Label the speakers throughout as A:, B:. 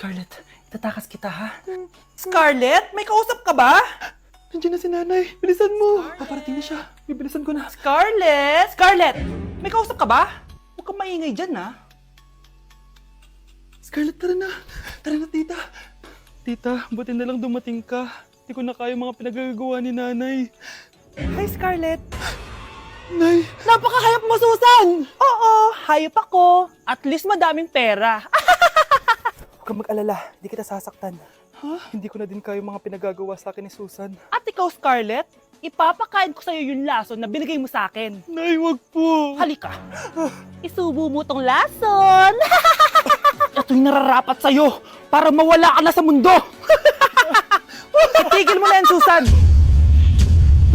A: Scarlett, itatakas kita ha? Scarlett, may kausap ka ba?
B: Nandiyan na si nanay. Bilisan mo. Paparating na siya. Bibilisan ko na.
A: Scarlett! Scarlett! May kausap ka ba? Huwag kang maingay dyan ha.
B: Scarlett, tara na. Tara na, tita. Tita, buti na lang dumating ka. Hindi ko na kaya mga pinagagawa ni nanay.
A: Hi, Scarlett.
B: Nay,
A: Napakahayap mo, Susan! Oo, hayop ako. At least madaming pera.
B: huwag kang mag-alala. Hindi kita sasaktan. Hindi ko na din kaya mga pinagagawa sa akin ni Susan.
A: At ikaw, Scarlett, ipapakain ko sa'yo yung lason na binigay mo sa akin.
B: Nay, wag po.
A: Halika. Isubo mo tong lason. Ito'y nararapat sa'yo para mawala ka na sa mundo. Itigil mo na yan, Susan.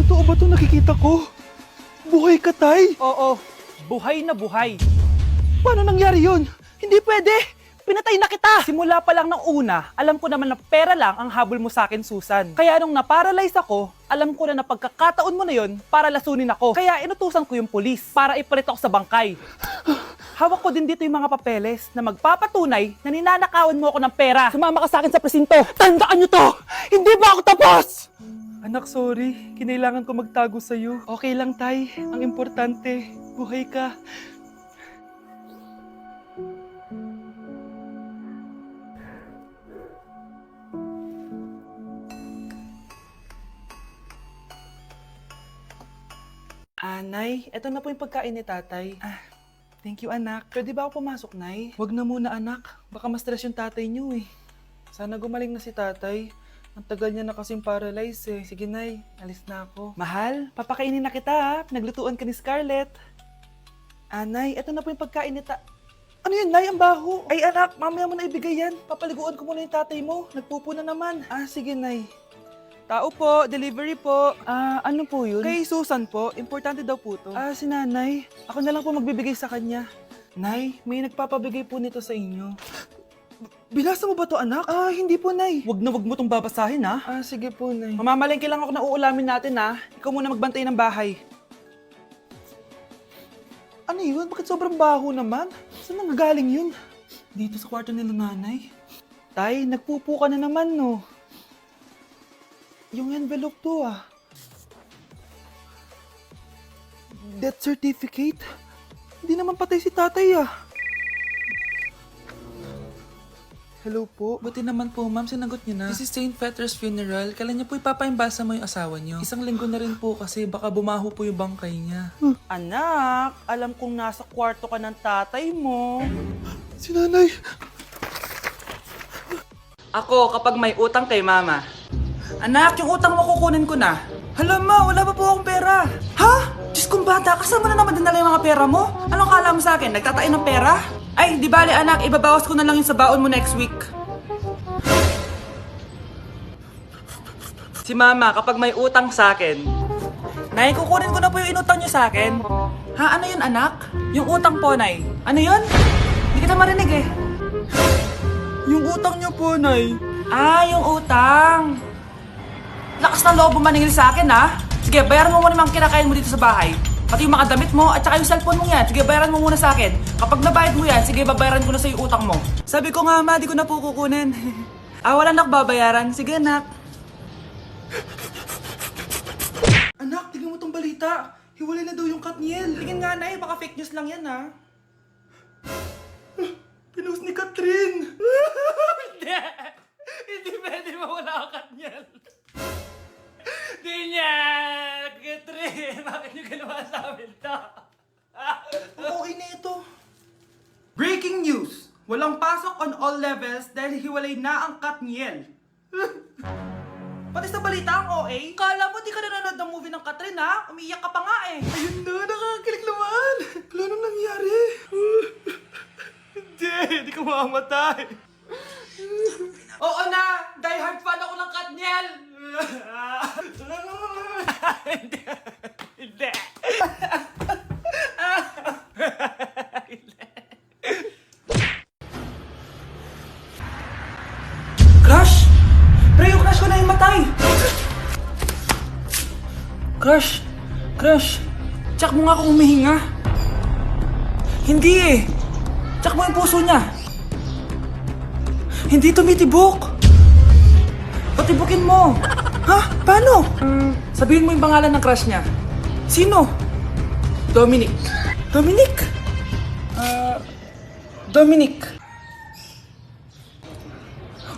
B: Totoo ba ito nakikita ko? Buhay ka, tay?
A: Oo, buhay na buhay.
B: Paano nangyari yun?
A: Hindi pwede. Pinatay na kita. Simula pa lang ng una, alam ko naman na pera lang ang habol mo sa akin, Susan. Kaya nung naparalyze ako, alam ko na pagkakataon mo na yon para lasunin ako. Kaya inutusan ko yung polis para ipalit ako sa bangkay. Hawak ko din dito yung mga papeles na magpapatunay na ninanakawan mo ako ng pera. Sumama ka sa akin sa presinto. Tandaan nyo to! Hindi ba ako tapos?
B: Anak, sorry. Kinailangan ko magtago sa'yo. Okay lang, tay. Ang importante, buhay ka.
A: Nay, eto na po yung pagkain ni tatay. Thank you, anak. Pwede ba ako pumasok, Nay?
B: Wag na muna, anak. Baka ma-stress yung tatay niyo eh. Sana gumaling na si tatay. Ang tagal niya na kasing paralyzed eh. Sige, Nay. Alis na ako.
A: Mahal, papakainin na kita ha. Pinaglutuan ka ni Scarlett. Nay, eto na po yung pagkain ni
B: Ano yun, Nay? Ang baho.
A: Ay anak, mamaya mo na ibigay yan. Papaliguan ko muna yung tatay mo. Nagpupo na naman.
B: Sige, Nay. Tao po, delivery po.
A: Ano po yun?
B: Kay Susan po, importante daw po to.
A: Si nanay. Ako na lang po magbibigay sa kanya.
B: Nay, may nagpapabigay po nito sa inyo. Binasa mo ba to, anak? Hindi po, Nay.
A: Wag na wag mo tong babasahin ha.
B: Sige po, Nay.
A: Mamamalengke lang ako na uulamin natin ha. Ikaw muna magbantay ng bahay.
B: Ano yun? Bakit sobrang baho naman? Saan nanggagaling yun? Dito sa kwarto nila nanay.
A: Tay, nagpupo ka na naman no.
B: Yung envelope to Death certificate? Hindi naman patay si tatay Hello po.
C: Buti naman po, ma'am, sinagot niyo na. This is St. Peter's Funeral. Kailan niyo po ipapaimbasa mo yung asawa niyo? Isang linggo na rin po kasi baka bumaho po yung bangkay niya.
A: Anak, alam kong nasa kwarto ka ng tatay mo.
B: Si nanay.
A: Ako, kapag may utang kay mama. Anak, yung utang mo kukunin ko na. Hala ma, wala pa po akong pera. Ha? Diyos kong bata, kasama na naman dinala yung mga pera mo? Anong kala mo sa akin? Nagtatain ng pera? Ay, di bale anak, ibabawas ko na lang yung sa baon mo next week. Si mama, kapag may utang sa akin, Nay, kukunin ko na po yung inutang niyo sa akin. Ha, ano yun anak? Yung utang po, Nay. Ano yun? Hindi kita marinig eh.
B: Yung utang niyo po, Nay.
A: Yung utang. Lakas ng loob mo maningil sa akin, ha? Sige, bayaran mo muna yung mga kinakain mo dito sa bahay. Pati yung mga damit mo at saka yung cellphone mo yan. Sige, bayaran mo muna sa akin. Kapag nabayad mo yan, sige, babayaran ko na sa yung utang mo. Sabi ko nga, ma, di ko na po kukunin. Wala na babayaran. Sige, anak.
B: Anak, tignan mo tong balita. Hiwalay na daw yung Katniel.
A: Tingin nga, Nay. Baka fake news lang yan, ha?
B: Pinost ni Catherine.
A: Hindi. Hindi pwede mawala ang Katniel. Di niya! Catherine, bakit niyo ginawa sa amin to?
B: Okay na ito. Breaking news! Walang pasok on all levels dahil hiwalay na ang Katniel.
A: Pati sa balita ang OA, kala mo di ka nanonood ng movie ng Catherine ha? Umiiyak ka pa nga eh.
B: Ayun na, nakakakilig naman. Wala nang nangyari. Hindi ka mamamatay.
A: Oo na! Die hard fan ako ng Katniel! Hindi. Hindi. Crush! Pre, yung crush ko na yung matay! Crush! Crush! Tsak mo nga kung humihinga. Hindi eh! Tsak mo yung puso niya.
B: Hindi tumitibok! Patibukin mo! Ha? Paano? Sabihin mo yung pangalan ng crush niya. Sino? Dominic. Dominic? Dominic.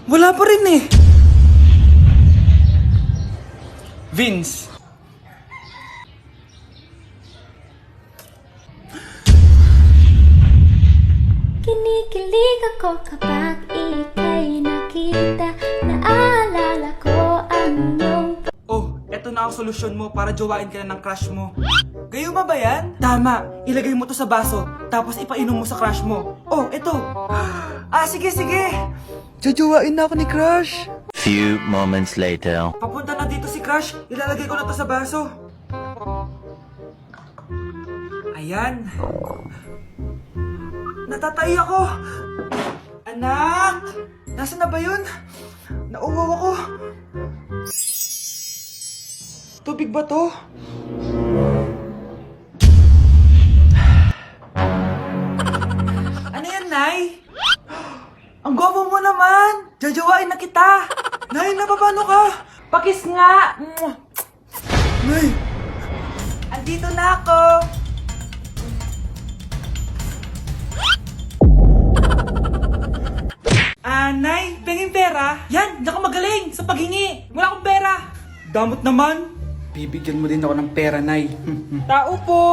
B: Wala pa rin eh. Vince.
D: Kinikilig ako kapag ika'y nakita. Naalala ko ang iyong
B: Oh, eto na ang solusyon mo para jowain ka na ng crush mo. Gayuma ba yan? Tama, ilagay mo to sa baso, tapos ipainom mo sa crush mo. Oh, eto. Sige. Jojowain na ako ni crush.
E: Few moments later.
B: Papunta na dito si crush, ilalagay ko na to sa baso. Ayan. Natatay ako. Anak! Nasaan na ba yun? Nauwaw ako. Tubig ba to? Ano yan, Nay? Ang gwapo mo naman! Jajawain na kita! Nay, napapano ka? Pakis nga! Nay! Andito na ako! Nay, pengin pera? Yan, diyan ka magaling sa paghingi. Wala akong pera. Damot naman. Bibigyan mo din ako ng pera, Nay. Tao po!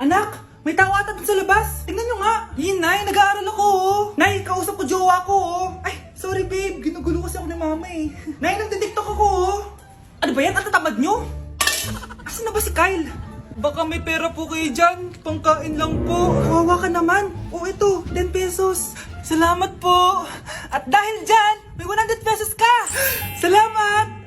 B: Anak, may tao ata dun sa labas. Tingnan nyo nga. Yun, Nay, nag-aaral ako, oh. Nay, kausap ko jowa ko, oh. Ay, sorry, babe. Ginugulo kasi ako ni mama, eh. Nay, nagtitiktok ako, oh. Ano ba yan? Ang tatamad nyo? Asan na ba si Kyle? Baka may pera po kayo dyan. Pangkain lang po. Kawawa ka naman. Oh, ito, 10 pesos. Salamat po. At dahil dyan, may 100 pesos ka. Salamat.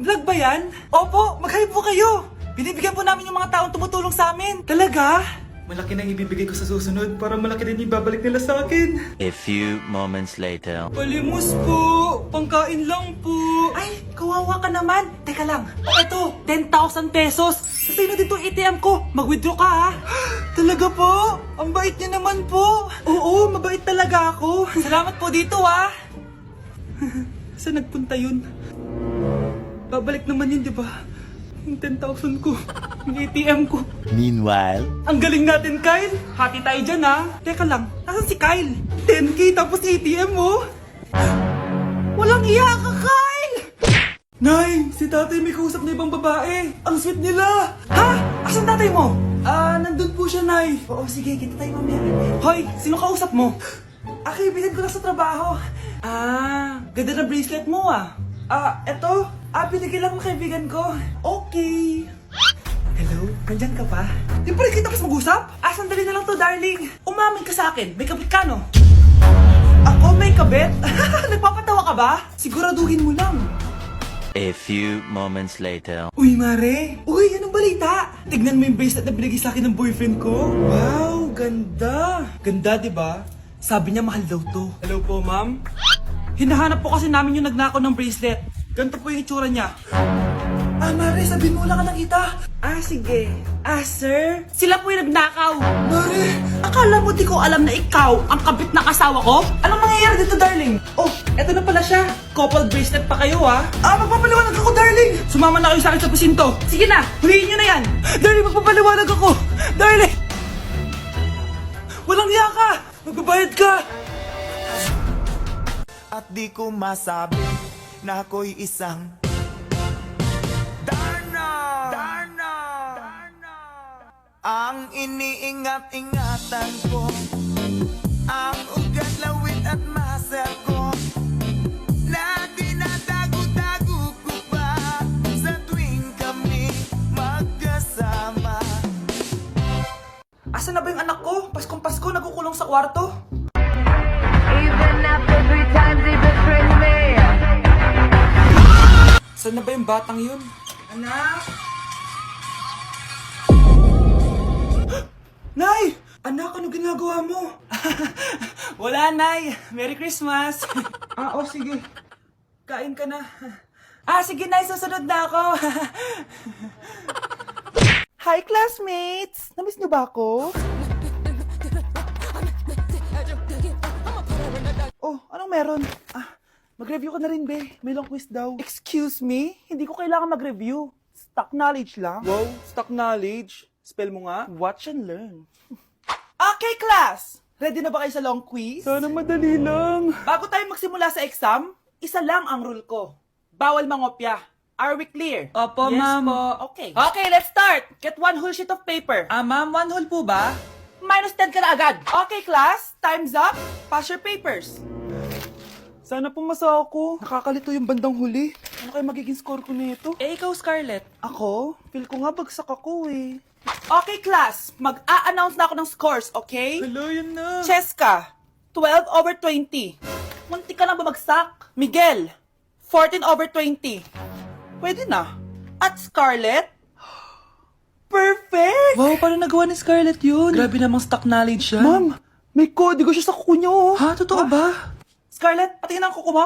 B: Vlog ba yan? Opo, mag-hype po kayo. Binibigyan po namin yung mga taong tumutulong sa amin. Talaga? Malaki na ibibigay ko sa susunod para malaki din ibabalik nila sa akin.
E: A few moments later.
B: Palimos po. Pangkain lang po. Ay, kawawa ka naman. Teka lang. Ito, 10,000 pesos. Kasi na dito ATM ko. Mag-withdraw ka, ha? Talaga po? Ang bait niya naman po. Oo, mabait talaga ako. Salamat po dito, ha? Saan nagpunta yun? Babalik naman yun, di ba? Yung 10,000 ko. Yung ATM ko.
E: Meanwhile.
B: Ang galing natin, Kyle. Hati tayo dyan, ha? Teka lang, nasan si Kyle? 10K tapos ATM, oh. Walang iya ka, Kyle! Nay, si tatay may kausap na ibang babae. Ang sweet nila. Ha? Asan tatay mo? Nandun po siya, Nay. Oo, sige, kita tayo mamaya. Hoy, sino kausap mo? Kaibigan ko lang sa trabaho. Ganda na bracelet mo, ah. Eto. Binigyan lang ng kaibigan ko. Okay. Hello? Nandyan ka pa? Di pa rin kita kasi mag-usap? Sandali na lang to, darling. Umamin ka sa akin. May kabit ka, no? Ako may kabit? Nagpapatawa ka ba? Siguraduhin mo lang.
E: A few moments later.
B: Uy, Mare! Uy, anong balita? Tignan mo yung bracelet na binigay sa akin ng boyfriend ko. Wow, ganda! Ganda, di ba? Sabi niya mahal daw to. Hello po, ma'am? Hinahanap po kasi namin yung nagnakaw ng bracelet. Ganito po yung itsura niya. Mare, sabihin mo lang ka nakita. Sige. Sir? Sila po yung nagnakaw. Mare! Akala mo di ko alam na ikaw ang kabit na kasawa ko? Anong mangyayari dito, darling? Oh, eto na pala siya. Couple bracelet pa kayo, ha? Magpapaliwanag ako, darling! Sumama na kayo sa akin sa presinto. Sige na, huliin nyo na yan. Darling, magpapaliwanag ako. Darling! Walang hiya ka! Magbabayad ka!
F: At di ko masabi na ako'y isang Darna! Ang iniingat-ingatan ko, ang ugat, lawit at muscle ko, na dinadago-dago ko pa sa tuwing kami magkasama.
B: Asan na ba yung anak ko? Paskong-pasko, nagkukulong sa kwarto.
G: Even after 3 times he betrayed me.
B: Saan na ba yung batang yun? Anak! Nay! Anak, ano ginagawa mo? Wala, Nay. Merry Christmas. Sige. Kain ka na. Sige, Nay. Susunod na ako. Hi, classmates! Namiss niyo ba ako? Oh, anong
A: meron? Mag-review ka na rin, be. May long quiz daw. Excuse me? Hindi ko kailangan mag-review. Stock knowledge lang. Wow, stock knowledge. Spell mo nga. Watch and learn. Okay, class! Ready na ba kayo sa long quiz? Sana madali lang. Bago tayo magsimula sa exam, isa lang ang rule ko. Bawal mangopya. Are we clear?
B: Opo,
A: Yes
B: ma'am.
A: po. Okay. Okay, let's start. Get one whole sheet of paper.
B: Ma'am, 1 whole po ba?
A: Minus 10 ka na agad. Okay, class. Time's up. Pass your papers. Sana pumasa ako. Nakakalito yung bandang huli. Ano kaya magiging score ko nito?
B: Ikaw, Scarlett.
A: Ako? Feel ko nga bagsak ako eh. Okay, class. Mag-a-announce na ako ng scores, okay?
B: Hello, yun na.
A: Cheska, 12/20. Munti ka lang bumagsak. Miguel, 14/20. Pwede na. At Scarlett, perfect!
B: Wow, paano nagawa ni Scarlett yun? Grabe namang stock knowledge yan.
A: Ma'am, may kodigo siya sa kuko niyo. Oh.
B: Ha? Totoo ba?
A: Scarlett, patingin ang kuko mo.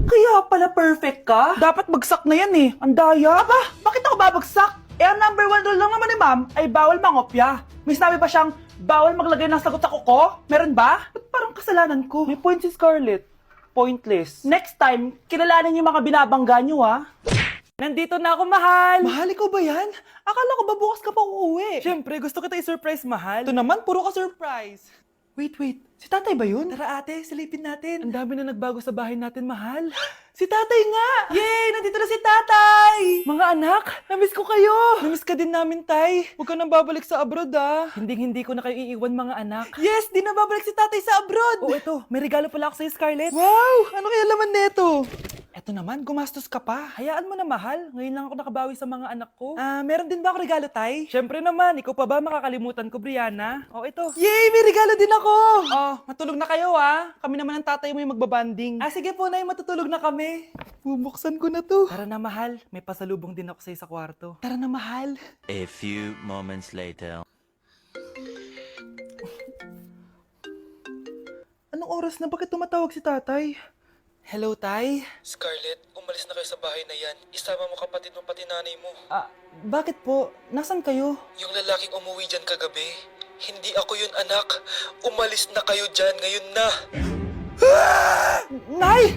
A: Kaya pala perfect ka? Dapat bagsak na yan eh. Ang daya. Aba, bakit ako babagsak? Ang number 1 rule lang naman ni ma'am ay bawal mangopya. May sinabi ba siyang bawal maglagay ng sagot sa kuko? Meron ba? Ba't parang kasalanan ko? May point si Scarlett. Pointless. Next time, kilalanin yung mga binabangga nyo ha. Nandito na ako, mahal! Mahal, ikaw ba yan? Akala ko ba bukas ka pa uuwi? Siyempre, gusto kita i-surprise, mahal. Ito naman, puro ka surprise. Wait. Si tatay ba yun? Tara ate, silipin natin. Ang dami na nagbago sa bahay natin, mahal. Si tatay nga! Yay! Nandito na si tatay! Mga anak, namiss ko kayo! Namiss ka din namin, tay. Huwag ka nang babalik sa abroad, ah. Hindi ko na kayo iiwan, mga anak. Yes! Di na babalik si tatay sa abroad! Oh, ito. May regalo pala ako sa'yo, Scarlett. Wow! Ano kaya laman neto? Eto naman, gumastos ka pa. Hayaan mo na, mahal. Ngayon lang ako nakabawi sa mga anak ko. Meron din ba ako regalo, tay? Siyempre naman. Ikaw pa ba makakalimutan ko, Brianna? Oh, ito. Yay! May regalo din ako! Oh, matulog na kayo, ah. Kami naman ang tatay mo yung magbabanding. Sige po, nay. Matutulog na kami. Bubuksan ko na to. Tara na, mahal. May pasalubong din ako sa'yo sa kwarto. Tara na, mahal.
E: A few moments later.
A: Anong oras na? Bakit tumatawag si tatay? Hello, tay?
C: Scarlett, umalis na kayo sa bahay na yan. Isama mo kapatid mo pati nanay mo.
A: Bakit po? Nasaan kayo?
C: Yung lalaking umuwi dyan kagabi, hindi ako yun, anak. Umalis na kayo dyan ngayon na.
A: Nay!